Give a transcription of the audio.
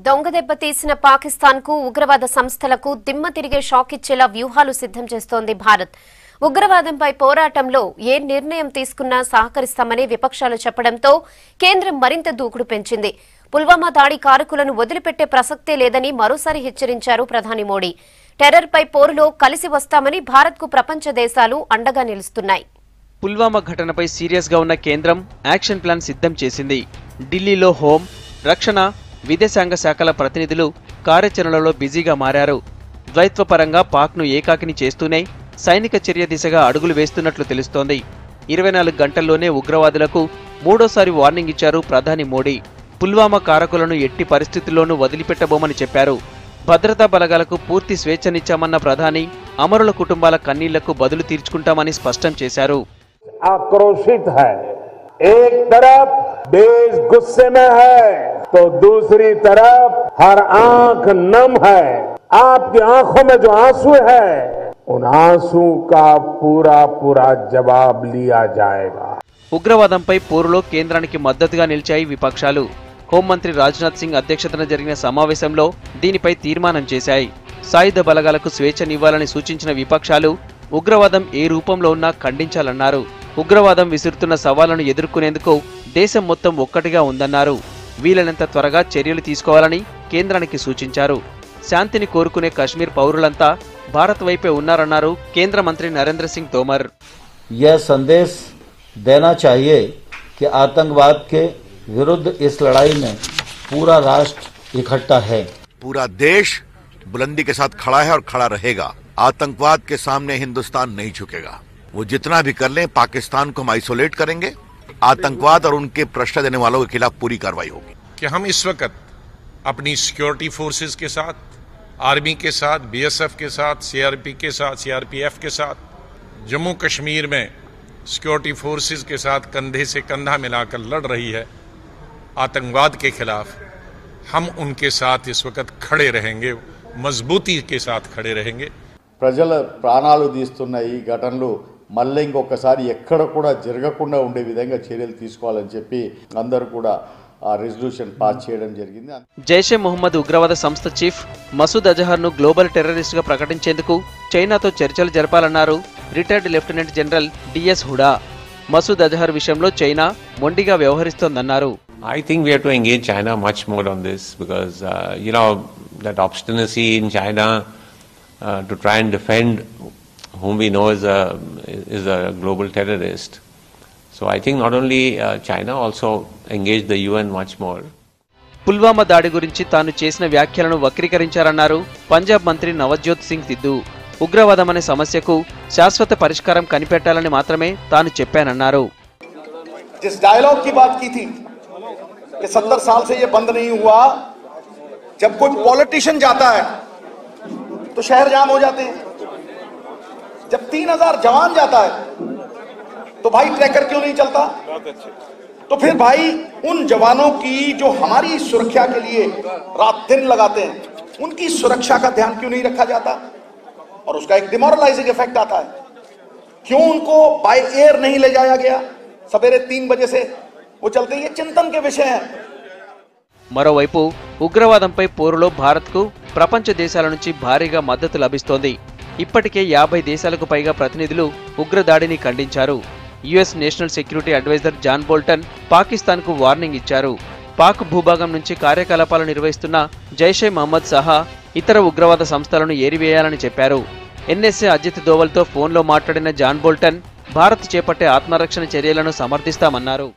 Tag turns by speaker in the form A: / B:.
A: దొంగదెబ్బ తీసిన పాకిస్తాన్ కు ఉగ్రవాద సంస్థలకు దిమ్మ తిరిగే షాక్ ఇచ్చేలా వ్యూహాలు సిద్ధం చేస్తోంది భారత్. ఉగ్రవాదంపై పోరాటంలో ఏ నిర్ణయం తీసుకున్నా సహకరిస్తామని విపక్షాలు చెప్పడంతో కేంద్రం మరింత దూకుడు పెంచింది. పుల్వామా దాడి కారకులను వదిలిపెట్టే ప్రసక్తే లేదని మరోసారి హెచ్చరించారు ప్రధాని మోడీ. టెర్రర్పై పోరులో కలిసి వస్తామని భారత్కు ప్రపంచ దేశాలు అండగా నిలుస్తున్నాయి.
B: పుల్వామా ఘటనపై సీరియస్ గా ఉన్న కేంద్రం యాక్షన్ ప్లాన్ సిద్ధం చేసింది. ఢిల్లీలో హోం, రక్షణ, విదేశాంగ శాఖల ప్రతినిధులు కార్యాచరణలో బిజీగా మారారు. ద్వైత్వపరంగా పాక్ను ఏకాకిని చేస్తూనే సైనిక చర్య దిశగా అడుగులు వేస్తున్నట్లు తెలుస్తోంది. 24 గంటల్లోనే ఉగ్రవాదులకు మూడోసారి వార్నింగ్ ఇచ్చారు ప్రధాని మోడీ. పుల్వామా కారకులను ఎట్టి పరిస్థితుల్లోనూ వదిలిపెట్టబోమని చెప్పారు. భద్రతా బలగాలకు పూర్తి స్వేచ్ఛనిచ్చామన్న ప్రధాని అమరుల కుటుంబాల కన్నీళ్లకు బదులు తీర్చుకుంటామని స్పష్టం చేశారు.
C: आक्रोशित है, एक तरफ देश गुस्से में है तो दूसरी तरफ हर आंख नम है. आपकी आंखों में जो आंसू है उन आंसू का पूरा जवाब लिया जाएगा.
B: ఉగ్రవాదంపై పోరులో కేంద్రానికి మద్దతుగా నిలిచాయి విపక్షాలు. హోంమంత్రి రాజ్నాథ్ సింగ్ అధ్యక్షతన జరిగిన సమావేశంలో దీనిపై తీర్మానం చేశాయి. సాయుధ బలగాలకు స్వేచ్ఛనివ్వాలని సూచించిన విపక్షాలు ఉగ్రవాదం ఏ రూపంలో ఉన్నా ఖండించాలన్నారు. ఉగ్రవాదం విసురుతున్న సవాళ్లను ఎదుర్కొనేందుకు దేశం మొత్తం ఒక్కటిగా ఉందన్నారు. వీలైనంత త్వరగా చర్యలు తీసుకోవాలని కేంద్రానికి సూచించారు. శాంతిని కోరుకునే కశ్మీర్ పౌరులంతా భారత్ వైపే ఉన్నారన్నారు కేంద్ర మంత్రి నరేంద్ర సింగ్ తోమర్.
D: यह संदेश देना चाहिए कि आतंकवाद के विरुद्ध इस लड़ाई में पूरा राष्ट्र इकट्ठा है.
E: पूरा देश बुलंदी के साथ खड़ा है और खड़ा रहेगा. आतंकवाद के सामने हिंदुस्तान नहीं झुकेगा. वो जितना भी कर लें, पाकिस्तान को हम आइसोलेट करेंगे. आतंकवाद और उनके प्रश्रय देने वालों के खिलाफ पूरी कार्रवाई होगी.
F: कि हम इस वक्त अपनी सिक्योरिटी फोर्सेस के साथ, आर्मी के साथ, बीएसएफ के साथ, सीआरपी के साथ, सीआरपीएफ के साथ, जम्मू कश्मीर में सिक्योरिटी फोर्सेस के साथ कंधे से कंधा मिलाकर लड़ रही है आतंकवाद के खिलाफ. हम उनके साथ इस वक्त खड़े रहेंगे, मजबूती के साथ खड़े रहेंगे.
G: ప్రజల ప్రాణాలు తీస్తున్న ఈ ఘటనలు మళ్ళీ ఇంకొకసారి ఎక్కడ కూడా జరగకుండా ఉండే విధంగా చర్యలు తీసుకోవాలని చెప్పి అందరూ కూడా ఆ రెజల్యూషన్ పాస్ చేయడం జరిగింది.
B: జైషే మొహమ్మద్ ఉగ్రవాద సంస్థ చీఫ్ మసూద్ అజహర్ను గ్లోబల్ టెర్రరిస్ట్గా ప్రకటించేందుకు చైనాతో చర్చలు జరపాలన్నారు retired lieutenant general DS Hooda. Masood Azhar విషయంలో చైనా మొండిగా వ్యవహరిస్తోందన్నారు.
H: I think we have to engage China much more on this because that obstinacy in China to try and defend whom we know is a global terrorist. So I think not only China, also engage the UN much more.
B: Pulwama దాడి గురించి తాను చేసిన వ్యాఖ్యలను వక్రీకరించారన్నారు పంజాబ్ మంత్రి నవజ్యోత్ సింగ్ సిద్ధు. ఉగ్రవాదం అనే సమస్యకు శాశ్వత పరిష్కారం కనిపెట్టాలని మాత్రమే తాను చెప్పానన్నారు.
I: जिस डायलॉग की बात की थी कि 70 साल से ये बंद नहीं हुआ, जब कोई पॉलिटिशियन जाता है तो शहर जाम हो जाते हैं. जब 3000 जवान जाता है तो भाई ट्रैकर क्यों नहीं चलता? तो फिर भाई उन जवानों की जो हमारी सुरक्षा के लिए रात दिन लगाते हैं, उनकी सुरक्षा का ध्यान क्यों नहीं रखा जाता? और उसका एक डिमोरलाइजिंग इफेक्ट आता है. क्यों उनको बाय एयर नहीं ले जाया गया? सवेरे 3 बजे से वो चलते ये चिंतन के विषय हैं.
B: మరోవైపు ఉగ్రవాదంపై పోరులో భారత్కు ప్రపంచ దేశాల నుంచి భారీగా మద్దతు లభిస్తోంది. ఇప్పటికే 50 దేశాలకు పైగా ప్రతినిధులు ఉగ్రదాడిని ఖండించారు. US national security adviser John Bolton పాకిస్తాన్కు వార్నింగ్ ఇచ్చారు. పాక్ భూభాగం నుంచి కార్యకలాపాలు నిర్వహిస్తున్న జైషే మహమ్మద్ సహా ఇతర ఉగ్రవాద సంస్థలను ఏరివేయాలని చెప్పారు. ఎన్ఎస్ఏ అజిత్ దోవల్తో ఫోన్లో మాట్లాడిన జాన్ బోల్టన్ భారత్ చేపట్టే ఆత్మరక్షణ చర్యలను సమర్థిస్తామన్నారు.